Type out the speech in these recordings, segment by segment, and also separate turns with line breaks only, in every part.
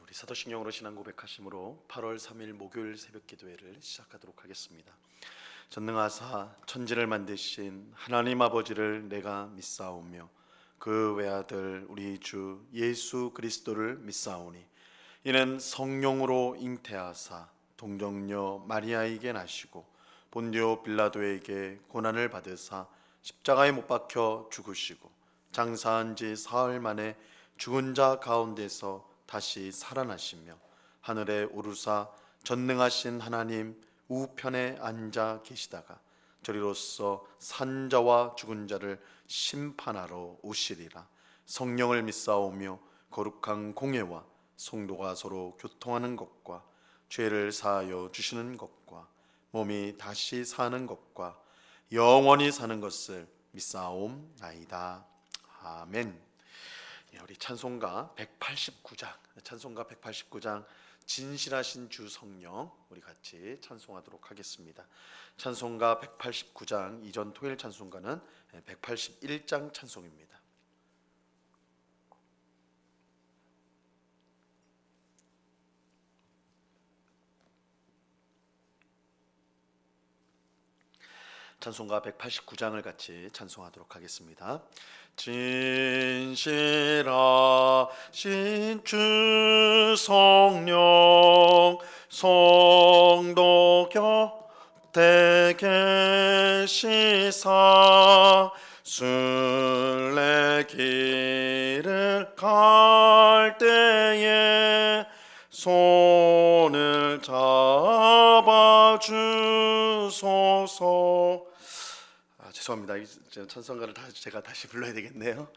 우리 사도신경으로 신앙 고백하심으로 8월 3일 목요일 새벽 기도회를 시작하도록 하겠습니다. 전능하사 천지를 만드신 하나님 아버지를 내가 믿사오며 그 외아들 우리 주 예수 그리스도를 믿사오니 이는 성령으로 잉태하사 동정녀 마리아에게 나시고 본디오 빌라도에게 고난을 받으사 십자가에 못 박혀 죽으시고 장사한 지 사흘 만에 죽은 자 가운데서 다시 살아나시며 하늘에 오르사 전능하신 하나님 우편에 앉아 계시다가 저리로서 산 자와 죽은 자를 심판하러 오시리라. 성령을 믿사오며 거룩한 공회와 성도가 서로 교통하는 것과 죄를 사하여 주시는 것과 몸이 다시 사는 것과 영원히 사는 것을 믿사옵나이다. 아멘. 우리 찬송가 189장 진실하신 주 성령 우리 같이 찬송하도록 하겠습니다. 찬송가 189장 이전 토요일 찬송가는 181장 찬송입니다. 찬송가 189장을 같이 찬송하도록 하겠습니다. 진실하신 주 성령 성도 곁에 계시사 순례길을 갈 때에 손을 잡아주소서. 죄송합니다. 찬송가를 제가 다시 불러야 되겠네요.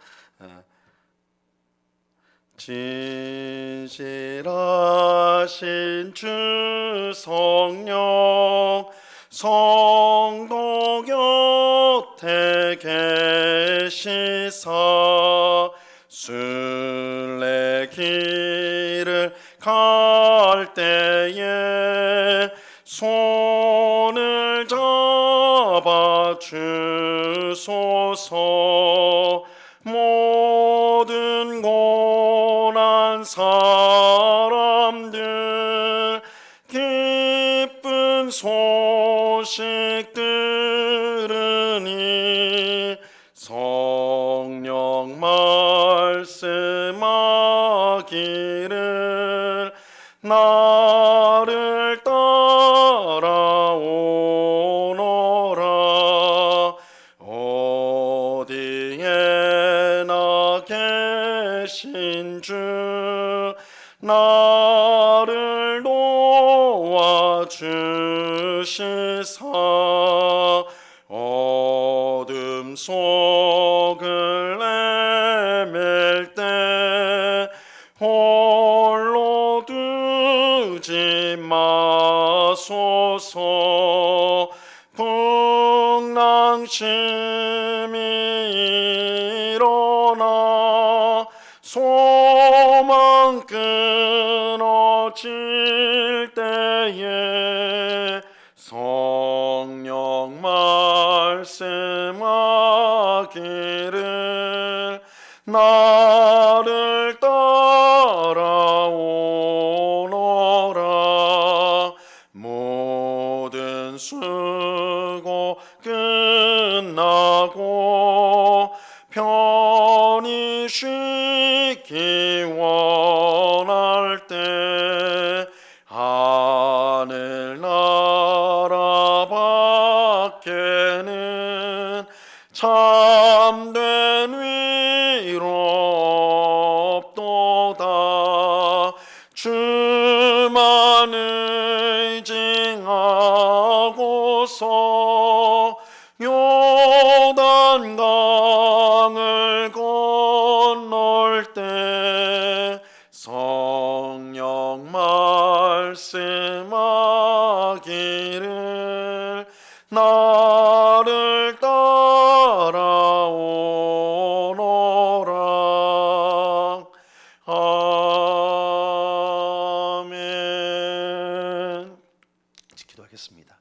진실하신 주 성령 성도 곁에 계시사 순례길을 갈 때에 손을 잡아 주소서. 모든 고난 사람들 기쁜 소식 들으니 성령 말씀하기를 나를 따라오너라. 어디에나 계신 주 나를 도와주시사 어둠 속을 헤맬 때 홀로 두지 마소서. 풍랑심이 일어나 소망 끊어질 때에 성령 말씀하기를 나를 따라오너라. 모든 수고 끝나고 편히 쉬기 원할 때 하늘나라 밖에는 참된 위로 없도다. 주만 의징하고서 요단강을 건널 때 성령 말씀하기를 나를 따라오너라. 아멘. 기도하겠습니다.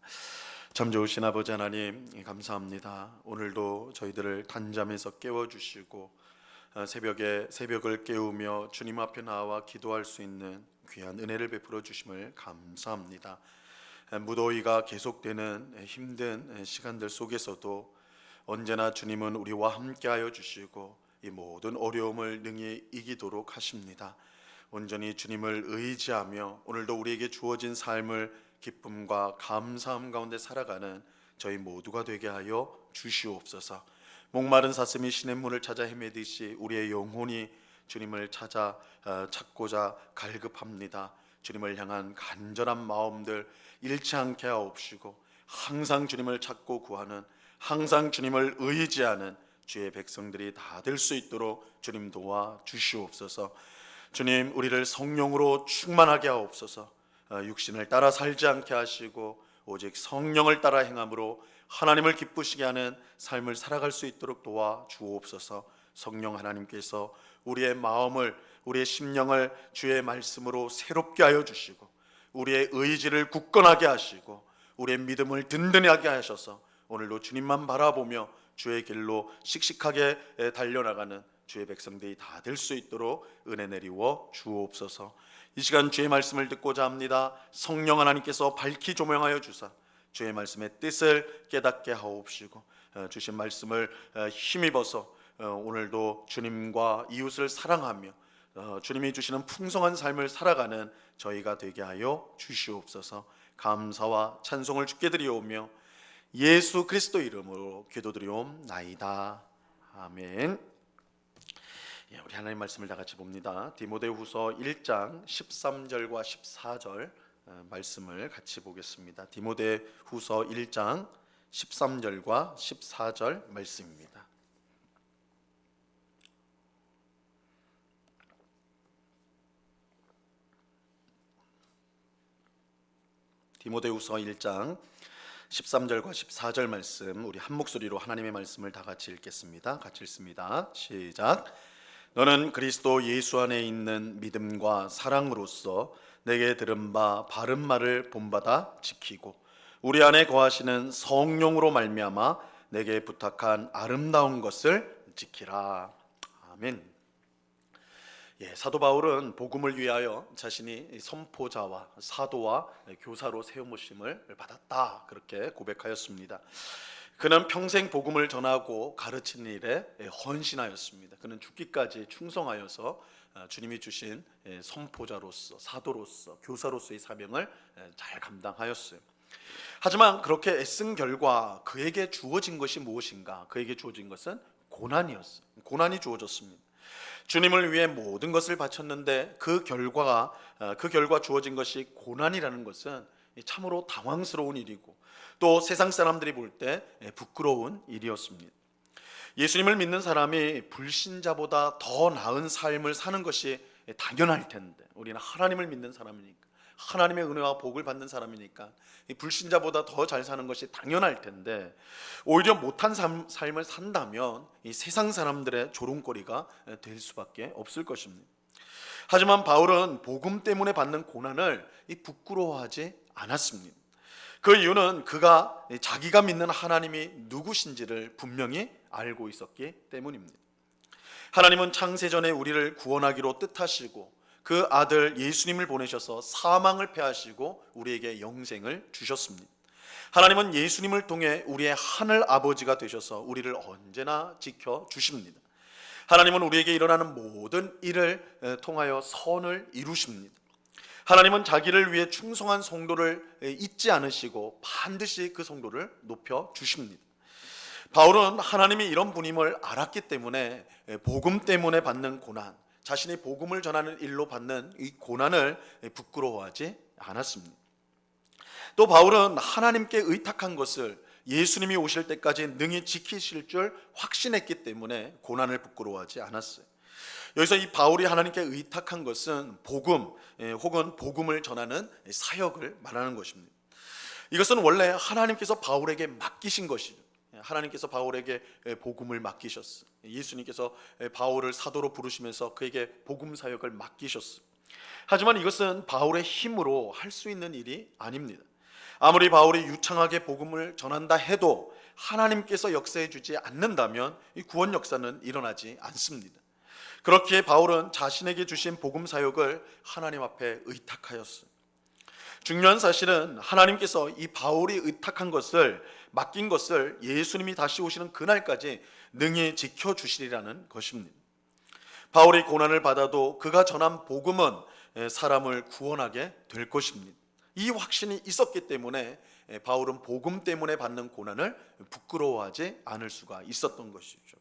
참 좋으신 아버지 하나님 감사합니다. 오늘도 저희들을 단잠에서 깨워주시고 새벽을 깨우며 주님 앞에 나와 기도할 수 있는 귀한 은혜를 베풀어 주심을 감사합니다. 무더위가 계속되는 힘든 시간들 속에서도 언제나 주님은 우리와 함께하여 주시고 이 모든 어려움을 능히 이기도록 하십니다. 온전히 주님을 의지하며 오늘도 우리에게 주어진 삶을 기쁨과 감사함 가운데 살아가는 저희 모두가 되게 하여 주시옵소서. 목마른 사슴이 시냇물을 찾아 헤매듯이 우리의 영혼이 주님을 찾고자 갈급합니다. 주님을 향한 간절한 마음들 잃지 않게 하옵시고 항상 주님을 찾고 구하는, 항상 주님을 의지하는 주의 백성들이 다 될 수 있도록 주님 도와 주시옵소서. 주님, 우리를 성령으로 충만하게 하옵소서. 육신을 따라 살지 않게 하시고 오직 성령을 따라 행함으로 하나님을 기쁘시게 하는 삶을 살아갈 수 있도록 도와 주옵소서. 성령 하나님께서 우리의 마음을, 우리의 심령을 주의 말씀으로 새롭게 하여 주시고 우리의 의지를 굳건하게 하시고 우리의 믿음을 든든하게 하셔서 오늘도 주님만 바라보며 주의 길로 씩씩하게 달려나가는 주의 백성들이 다 될 수 있도록 은혜 내리워 주옵소서. 이 시간 주의 말씀을 듣고자 합니다. 성령 하나님께서 밝히 조명하여 주사 주의 말씀의 뜻을 깨닫게 하옵시고 주신 말씀을 힘입어서 오늘도 주님과 이웃을 사랑하며 주님이 주시는 풍성한 삶을 살아가는 저희가 되게 하여 주시옵소서. 감사와 찬송을 주께 드리오며 예수 그리스도 이름으로 기도드리옵나이다. 아멘. 우리 하나님 말씀을 다 같이 봅니다. 디모데후서 1장 13절과 14절 말씀을 같이 보겠습니다. 디모데후서 1장 13절과 14절 말씀입니다. 디모데후서 1장 13절과 14절 말씀, 우리 한 목소리로 하나님의 말씀을 다 같이 읽겠습니다. 같이 읽습니다. 시작. 너는 그리스도 예수 안에 있는 믿음과 사랑으로서 내게 들은 바 바른 말을 본받아 지키고 우리 안에 거하시는 성령으로 말미암아 내게 부탁한 아름다운 것을 지키라. 아멘. 사도 바울은 복음을 위하여 자신이 선포자와 사도와 교사로 세우심을 받았다, 그렇게 고백하였습니다. 그는 평생 복음을 전하고 가르치는 일에 헌신하였습니다. 그는 죽기까지 충성하여서 주님이 주신 선포자로서, 사도로서, 교사로서의 사명을 잘 감당하였어요. 하지만 그렇게 애쓴 결과 그에게 주어진 것이 무엇인가? 그에게 주어진 것은 고난이었어요. 고난이 주어졌습니다. 주님을 위해 모든 것을 바쳤는데 그 결과 주어진 것이 고난이라는 것은 참으로 당황스러운 일이고 또 세상 사람들이 볼 때 부끄러운 일이었습니다. 예수님을 믿는 사람이 불신자보다 더 나은 삶을 사는 것이 당연할 텐데, 우리는 하나님을 믿는 사람이니까, 하나님의 은혜와 복을 받는 사람이니까 불신자보다 더 잘 사는 것이 당연할 텐데 오히려 못한 삶을 산다면 이 세상 사람들의 조롱거리가 될 수밖에 없을 것입니다. 하지만 바울은 복음 때문에 받는 고난을 부끄러워하지 않았습니다. 그 이유는 그가 자기가 믿는 하나님이 누구신지를 분명히 알고 있었기 때문입니다. 하나님은 창세전에 우리를 구원하기로 뜻하시고 그 아들 예수님을 보내셔서 사망을 패하시고 우리에게 영생을 주셨습니다. 하나님은 예수님을 통해 우리의 하늘 아버지가 되셔서 우리를 언제나 지켜주십니다. 하나님은 우리에게 일어나는 모든 일을 통하여 선을 이루십니다. 하나님은 자기를 위해 충성한 성도를 잊지 않으시고 반드시 그 성도를 높여주십니다. 바울은 하나님이 이런 분임을 알았기 때문에 복음 때문에 받는 고난, 자신이 복음을 전하는 일로 받는 이 고난을 부끄러워하지 않았습니다. 또 바울은 하나님께 의탁한 것을 예수님이 오실 때까지 능히 지키실 줄 확신했기 때문에 고난을 부끄러워하지 않았어요. 여기서 이 바울이 하나님께 의탁한 것은 복음 혹은 복음을 전하는 사역을 말하는 것입니다. 이것은 원래 하나님께서 바울에게 맡기신 것이죠. 하나님께서 바울에게 복음을 맡기셨어요. 예수님께서 바울을 사도로 부르시면서 그에게 복음 사역을 맡기셨어요. 하지만 이것은 바울의 힘으로 할 수 있는 일이 아닙니다. 아무리 바울이 유창하게 복음을 전한다 해도 하나님께서 역사해 주지 않는다면 이 구원 역사는 일어나지 않습니다. 그렇기에 바울은 자신에게 주신 복음 사역을 하나님 앞에 의탁하였어요. 중요한 사실은 하나님께서 이 바울이 의탁한 것을, 맡긴 것을 예수님이 다시 오시는 그날까지 능히 지켜주시리라는 것입니다. 바울이 고난을 받아도 그가 전한 복음은 사람을 구원하게 될 것입니다. 이 확신이 있었기 때문에 바울은 복음 때문에 받는 고난을 부끄러워하지 않을 수가 있었던 것이죠.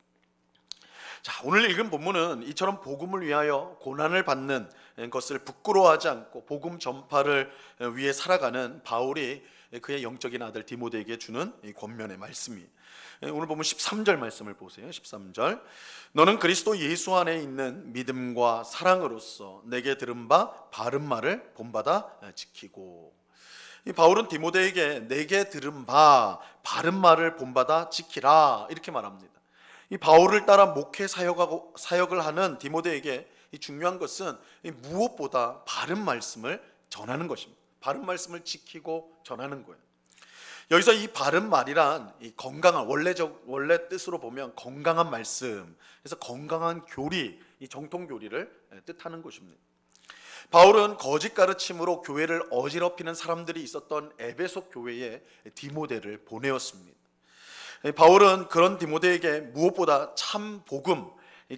자, 오늘 읽은 본문은 이처럼 복음을 위하여 고난을 받는 것을 부끄러워하지 않고 복음 전파를 위해 살아가는 바울이 그의 영적인 아들 디모데에게 주는 이 권면의 말씀이, 오늘 보면 13절 말씀을 보세요. 13절, 너는 그리스도 예수 안에 있는 믿음과 사랑으로서 내게 들은 바 바른 말을 본받아 지키고. 이 바울은 디모데에게 내게 들은 바 바른 말을 본받아 지키라 이렇게 말합니다. 이 바울을 따라 목회 사역을 하는 디모데에게 이 중요한 것은 무엇보다 바른 말씀을 전하는 것입니다. 바른 말씀을 지키고 전하는 거예요. 여기서 이 바른 말이란 이 건강한, 원래 뜻으로 보면 건강한 말씀, 그래서 건강한 교리, 이 정통 교리를 뜻하는 것입니다. 바울은 거짓 가르침으로 교회를 어지럽히는 사람들이 있었던 에베소 교회에 디모데를 보내었습니다. 바울은 그런 디모데에게 무엇보다 참 복음,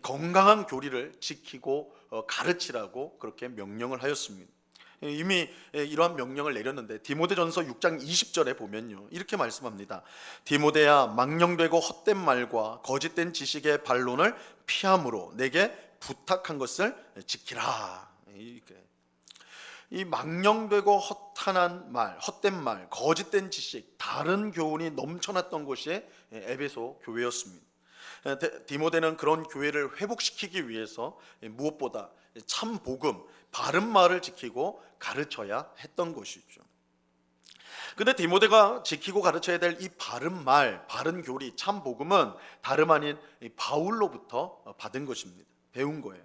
건강한 교리를 지키고 가르치라고 그렇게 명령을 하였습니다. 이미 이러한 명령을 내렸는데 디모데전서 6장 20절에 보면요, 이렇게 말씀합니다. 디모데야, 망령되고 헛된 말과 거짓된 지식의 반론을 피함으로 내게 부탁한 것을 지키라. 이 망령되고 허탄한 말, 헛된 말, 거짓된 지식, 다른 교훈이 넘쳐났던 곳이 에베소 교회였습니다. 디모데는 그런 교회를 회복시키기 위해서 무엇보다 참 복음, 바른 말을 지키고 가르쳐야 했던 것이죠. 근데 디모데가 지키고 가르쳐야 될 이 바른 말, 바른 교리, 참 복음은 다름 아닌 바울로부터 받은 것입니다. 배운 거예요.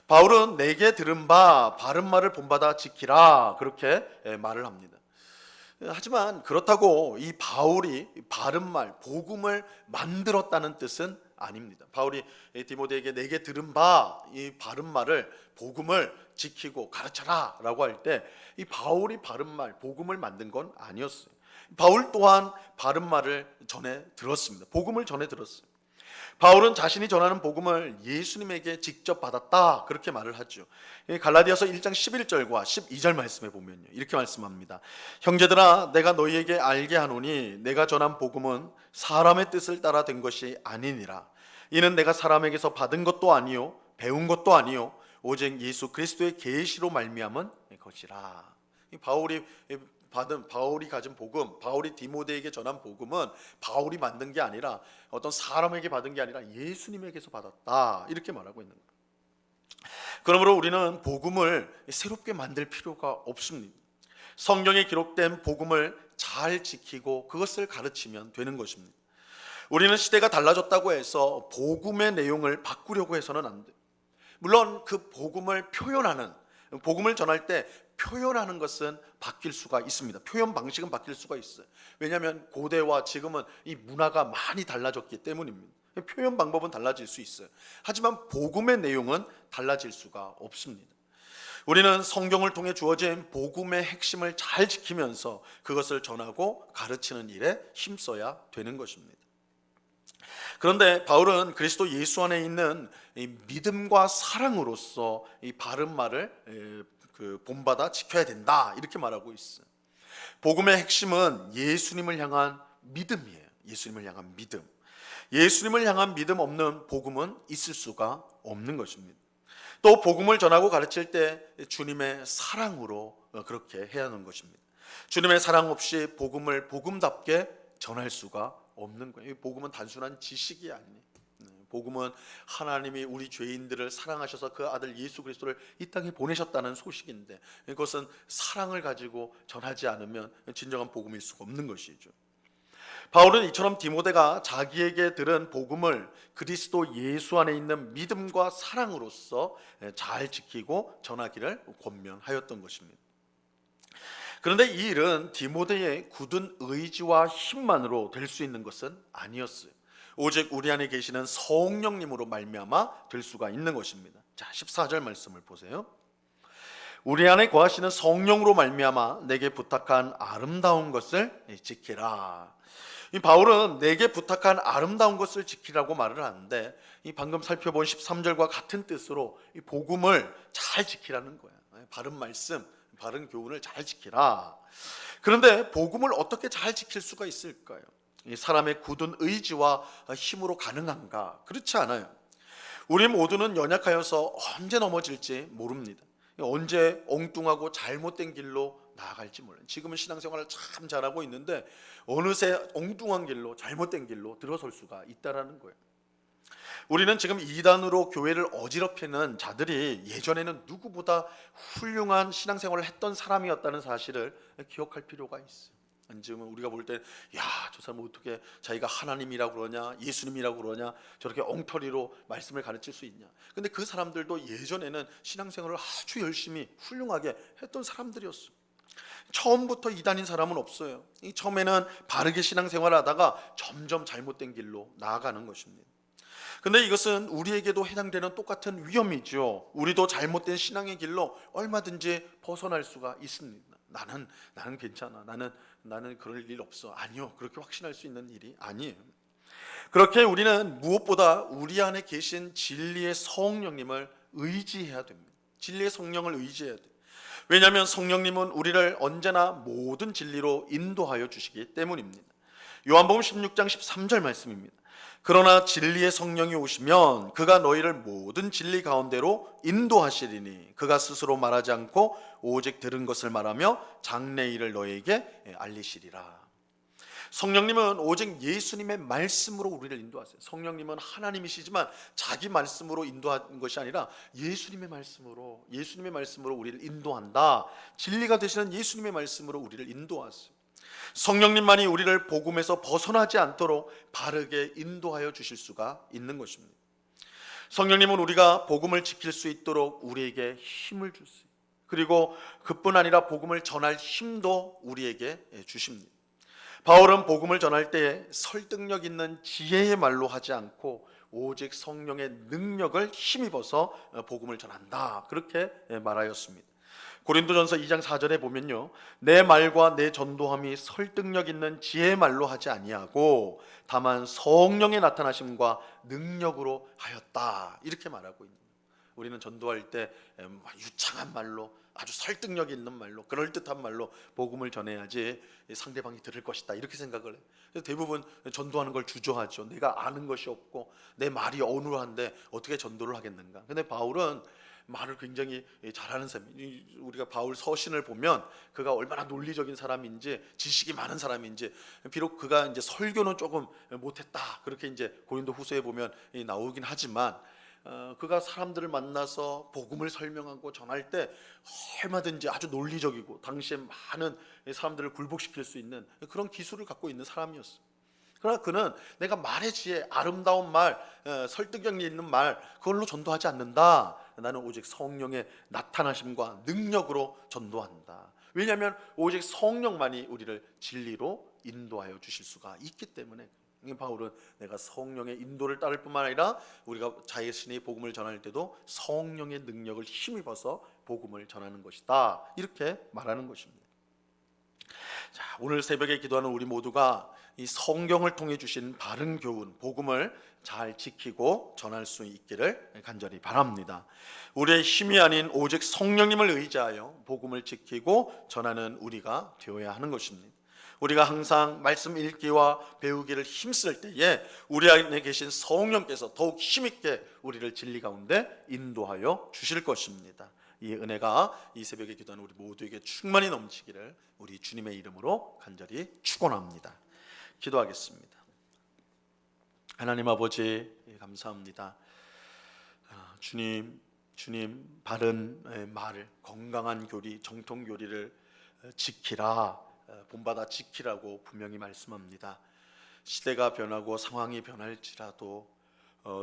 바울은 내게 들은 바 바른 말을 본받아 지키라 그렇게 말을 합니다. 하지만 그렇다고 이 바울이 바른 말, 복음을 만들었다는 뜻은 아닙니다. 바울이 디모데에게 내게 들은 바 이 바른 말을, 복음을 지키고 가르쳐라 라고 할 때 이 바울이 바른 말, 복음을 만든 건 아니었어요. 바울 또한 바른 말을 전해 들었습니다. 복음을 전해 들었어요. 바울은 자신이 전하는 복음을 예수님에게 직접 받았다 그렇게 말을 하죠. 갈라디아서 1장 11절과 12절 말씀에 보면요, 이렇게 말씀합니다. 형제들아, 내가 너희에게 알게 하노니 내가 전한 복음은 사람의 뜻을 따라 된 것이 아니니라. 이는 내가 사람에게서 받은 것도 아니요 배운 것도 아니요 오직 예수 그리스도의 계시로 말미암은 것이라. 바울이 가진 복음, 바울이 디모데에게 전한 복음은 바울이 만든 게 아니라, 어떤 사람에게 받은 게 아니라 예수님에게서 받았다 이렇게 말하고 있는 거예요. 그러므로 우리는 복음을 새롭게 만들 필요가 없습니다. 성경에 기록된 복음을 잘 지키고 그것을 가르치면 되는 것입니다. 우리는 시대가 달라졌다고 해서 복음의 내용을 바꾸려고 해서는 안 돼요. 물론 그 복음을 표현하는, 복음을 전할 때 표현하는 것은 바뀔 수가 있습니다. 표현 방식은 바뀔 수가 있어요. 왜냐하면 고대와 지금은 이 문화가 많이 달라졌기 때문입니다. 표현 방법은 달라질 수 있어요. 하지만 복음의 내용은 달라질 수가 없습니다. 우리는 성경을 통해 주어진 복음의 핵심을 잘 지키면서 그것을 전하고 가르치는 일에 힘써야 되는 것입니다. 그런데 바울은 그리스도 예수 안에 있는 이 믿음과 사랑으로서 이 바른 말을 본받아 지켜야 된다 이렇게 말하고 있어요. 복음의 핵심은 예수님을 향한 믿음이에요. 예수님을 향한 믿음. 예수님을 향한 믿음 없는 복음은 있을 수가 없는 것입니다. 또 복음을 전하고 가르칠 때 주님의 사랑으로 그렇게 해야 하는 것입니다. 주님의 사랑 없이 복음을 복음답게 전할 수가 없는 거예요. 복음은 단순한 지식이 아니에요. 복음은 하나님이 우리 죄인들을 사랑하셔서 그 아들 예수 그리스도를 이 땅에 보내셨다는 소식인데, 그것은 사랑을 가지고 전하지 않으면 진정한 복음일 수가 없는 것이죠. 바울은 이처럼 디모데가 자기에게 들은 복음을 그리스도 예수 안에 있는 믿음과 사랑으로서 잘 지키고 전하기를 권면하였던 것입니다. 그런데 이 일은 디모데의 굳은 의지와 힘만으로 될 수 있는 것은 아니었어요. 오직 우리 안에 계시는 성령님으로 말미암아 될 수가 있는 것입니다. 자, 14절 말씀을 보세요. 우리 안에 거하시는 성령으로 말미암아 내게 부탁한 아름다운 것을 지키라. 이 바울은 내게 부탁한 아름다운 것을 지키라고 말을 하는데, 이 방금 살펴본 13절과 같은 뜻으로 이 복음을 잘 지키라는 거야. 바른 말씀, 바른 교훈을 잘 지키라. 그런데 복음을 어떻게 잘 지킬 수가 있을까요? 이 사람의 굳은 의지와 힘으로 가능한가? 그렇지 않아요. 우리 모두는 연약하여서 언제 넘어질지 모릅니다. 언제 엉뚱하고 잘못된 길로 나아갈지 몰라요. 지금은 신앙생활을 참 잘하고 있는데 어느새 엉뚱한 길로, 잘못된 길로 들어설 수가 있다라는 거예요. 우리는 지금 이단으로 교회를 어지럽히는 자들이 예전에는 누구보다 훌륭한 신앙생활을 했던 사람이었다는 사실을 기억할 필요가 있어요. 지금은 우리가 볼 때, 야, 저 사람 어떻게 자기가 하나님이라고 그러냐, 예수님이라고 그러냐, 저렇게 엉터리로 말씀을 가르칠 수 있냐. 근데 그 사람들도 예전에는 신앙생활을 아주 열심히 훌륭하게 했던 사람들이었어요. 처음부터 이단인 사람은 없어요. 처음에는 바르게 신앙생활을 하다가 점점 잘못된 길로 나아가는 것입니다. 근데 이것은 우리에게도 해당되는 똑같은 위험이죠. 우리도 잘못된 신앙의 길로 얼마든지 벗어날 수가 있습니다. 나는 괜찮아. 나는 그럴 일 없어. 아니요. 그렇게 확신할 수 있는 일이 아니에요. 그렇게 우리는 무엇보다 우리 안에 계신 진리의 성령님을 의지해야 됩니다. 진리의 성령을 의지해야 돼요. 왜냐하면 성령님은 우리를 언제나 모든 진리로 인도하여 주시기 때문입니다. 요한복음 16장 13절 말씀입니다. 그러나 진리의 성령이 오시면 그가 너희를 모든 진리 가운데로 인도하시리니 그가 스스로 말하지 않고 오직 들은 것을 말하며 장래 일을 너희에게 알리시리라. 성령님은 오직 예수님의 말씀으로 우리를 인도하세요. 성령님은 하나님이시지만 자기 말씀으로 인도하는 것이 아니라 예수님의 말씀으로 우리를 인도한다. 진리가 되시는 예수님의 말씀으로 우리를 인도하세요. 성령님만이 우리를 복음에서 벗어나지 않도록 바르게 인도하여 주실 수가 있는 것입니다. 성령님은 우리가 복음을 지킬 수 있도록 우리에게 힘을 주세요. 그리고 그뿐 아니라 복음을 전할 힘도 우리에게 주십니다. 바울은 복음을 전할 때 설득력 있는 지혜의 말로 하지 않고 오직 성령의 능력을 힘입어서 복음을 전한다. 그렇게 말하였습니다. 고린도전서 2장 4절에 보면요, 내 말과 내 전도함이 설득력 있는 지혜의 말로 하지 아니하고 다만 성령의 나타나심과 능력으로 하였다. 이렇게 말하고 있는 거예요. 우리는 전도할 때 유창한 말로, 아주 설득력 있는 말로, 그럴듯한 말로 복음을 전해야지 상대방이 들을 것이다, 이렇게 생각을 해요. 그래서 대부분 전도하는 걸 주저하죠. 내가 아는 것이 없고 내 말이 어눌한데 어떻게 전도를 하겠는가. 근데 바울은 말을 굉장히 잘하는 사람이에요. 우리가 바울 서신을 보면 그가 얼마나 논리적인 사람인지, 지식이 많은 사람인지, 비록 그가 이제 설교는 조금 못했다, 그렇게 이제 고린도 후서에 보면 나오긴 하지만 그가 사람들을 만나서 복음을 설명하고 전할 때 얼마든지 아주 논리적이고 당시에 많은 사람들을 굴복시킬 수 있는 그런 기술을 갖고 있는 사람이었어요. 그러나 그는 내가 말의 지혜, 아름다운 말, 설득력 있는 말, 그걸로 전도하지 않는다. 나는 오직 성령의 나타나심과 능력으로 전도한다. 왜냐하면 오직 성령만이 우리를 진리로 인도하여 주실 수가 있기 때문에. 바울은 내가 성령의 인도를 따를 뿐만 아니라 우리가 자신의 복음을 전할 때도 성령의 능력을 힘입어서 복음을 전하는 것이다, 이렇게 말하는 것입니다. 자, 오늘 새벽에 기도하는 우리 모두가 이 성경을 통해 주신 바른 교훈, 복음을 잘 지키고 전할 수 있기를 간절히 바랍니다. 우리의 힘이 아닌 오직 성령님을 의지하여 복음을 지키고 전하는 우리가 되어야 하는 것입니다. 우리가 항상 말씀 읽기와 배우기를 힘쓸 때에 우리 안에 계신 성령께서 더욱 힘있게 우리를 진리 가운데 인도하여 주실 것입니다. 이 은혜가 이 새벽에 기도하는 우리 모두에게 충만히 넘치기를 우리 주님의 이름으로 간절히 축원합니다. 기도하겠습니다. 하나님 아버지, 감사합니다. 주님 바른 말, 건강한 교리, 정통 교리를 지키라, 본받아 지키라고 분명히 말씀합니다. 시대가 변하고 상황이 변할지라도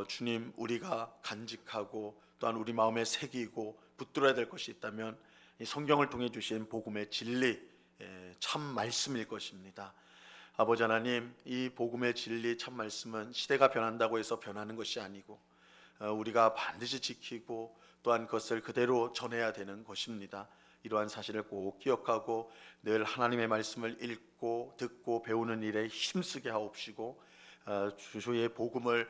주님, 우리가 간직하고 또한 우리 마음에 새기고 붙들어야 될 것이 있다면 이 성경을 통해 주신 복음의 진리, 참 말씀일 것입니다. 아버지 하나님, 이 복음의 진리 참 말씀은 시대가 변한다고 해서 변하는 것이 아니고 우리가 반드시 지키고 또한 그것을 그대로 전해야 되는 것입니다. 이러한 사실을 꼭 기억하고 늘 하나님의 말씀을 읽고 듣고 배우는 일에 힘쓰게 하옵시고 주의 복음을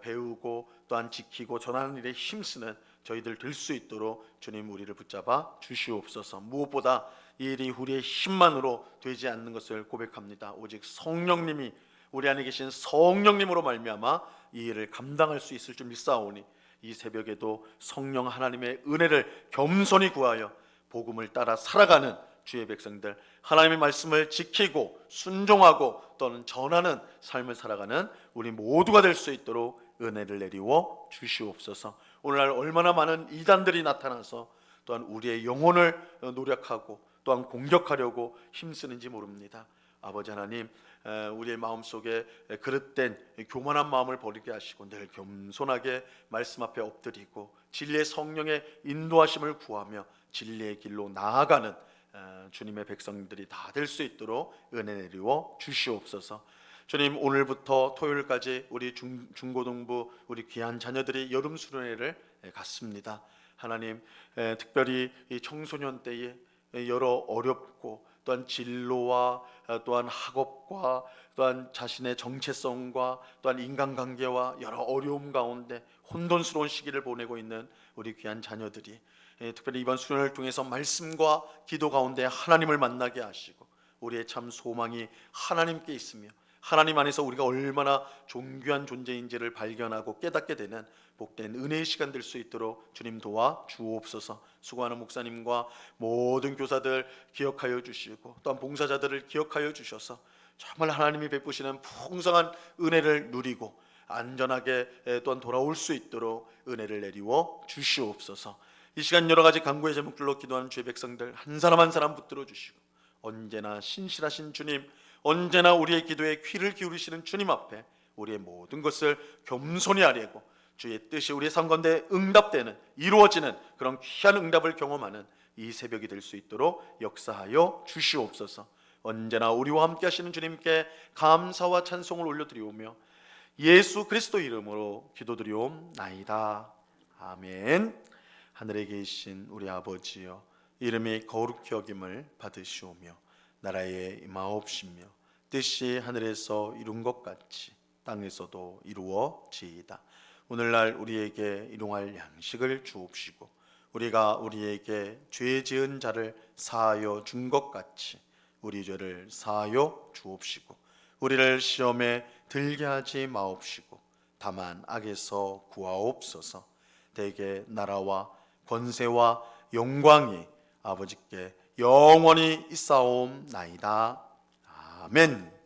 배우고 또한 지키고 전하는 일에 힘쓰는 저희들 될 수 있도록 주님 우리를 붙잡아 주시옵소서. 무엇보다 이 일이 우리의 힘만으로 되지 않는 것을 고백합니다. 오직 성령님이, 우리 안에 계신 성령님으로 말미암아 이 일을 감당할 수 있을 줄 믿사오니 이 새벽에도 성령 하나님의 은혜를 겸손히 구하여 복음을 따라 살아가는 주의 백성들, 하나님의 말씀을 지키고 순종하고 또는 전하는 삶을 살아가는 우리 모두가 될 수 있도록 은혜를 내리워 주시옵소서. 오늘날 얼마나 많은 이단들이 나타나서 또한 우리의 영혼을 노력하고 또한 공격하려고 힘쓰는지 모릅니다. 아버지 하나님, 우리의 마음속에 그릇된 교만한 마음을 버리게 하시고 늘 겸손하게 말씀 앞에 엎드리고 진리의 성령의 인도하심을 구하며 진리의 길로 나아가는 주님의 백성들이 다 될 수 있도록 은혜 내리워 주시옵소서. 주님, 오늘부터 토요일까지 우리 중고등부 우리 귀한 자녀들이 여름 수련회를 갔습니다. 하나님, 특별히 이 청소년 때에 여러 어렵고 또한 진로와 또한 학업과 또한 자신의 정체성과 또한 인간관계와 여러 어려움 가운데 혼돈스러운 시기를 보내고 있는 우리 귀한 자녀들이 특별히 이번 수련을 통해서 말씀과 기도 가운데 하나님을 만나게 하시고 우리의 참 소망이 하나님께 있으며 하나님 안에서 우리가 얼마나 존귀한 존재인지를 발견하고 깨닫게 되는 복된 은혜의 시간 될 수 있도록 주님 도와 주옵소서. 수고하는 목사님과 모든 교사들 기억하여 주시고 또한 봉사자들을 기억하여 주셔서 정말 하나님이 베푸시는 풍성한 은혜를 누리고 안전하게 또한 돌아올 수 있도록 은혜를 내리워 주시옵소서. 이 시간 여러 가지 간구의 제목들로 기도하는 주의 백성들 한 사람 한 사람 붙들어 주시고 언제나 신실하신 주님, 언제나 우리의 기도에 귀를 기울이시는 주님 앞에 우리의 모든 것을 겸손히 아뢰고 주의 뜻이 우리의 삶 가운데 응답되는, 이루어지는 그런 귀한 응답을 경험하는 이 새벽이 될 수 있도록 역사하여 주시옵소서. 언제나 우리와 함께 하시는 주님께 감사와 찬송을 올려드리오며 예수 그리스도 이름으로 기도드리옵나이다. 아멘. 하늘에 계신 우리 아버지여, 이름이 거룩히 여김을 받으시오며 나라에 임하옵시며 뜻이 하늘에서 이룬 것 같이 땅에서도 이루어지이다. 오늘날 우리에게 일용할 양식을 주옵시고 우리가 우리에게 죄 지은 자를 사하여 준 것 같이 우리 죄를 사하여 주옵시고 우리를 시험에 들게 하지 마옵시고 다만 악에서 구하옵소서. 대개 나라와 권세와 영광이 아버지께 영원히 있사옵나이다. 아멘.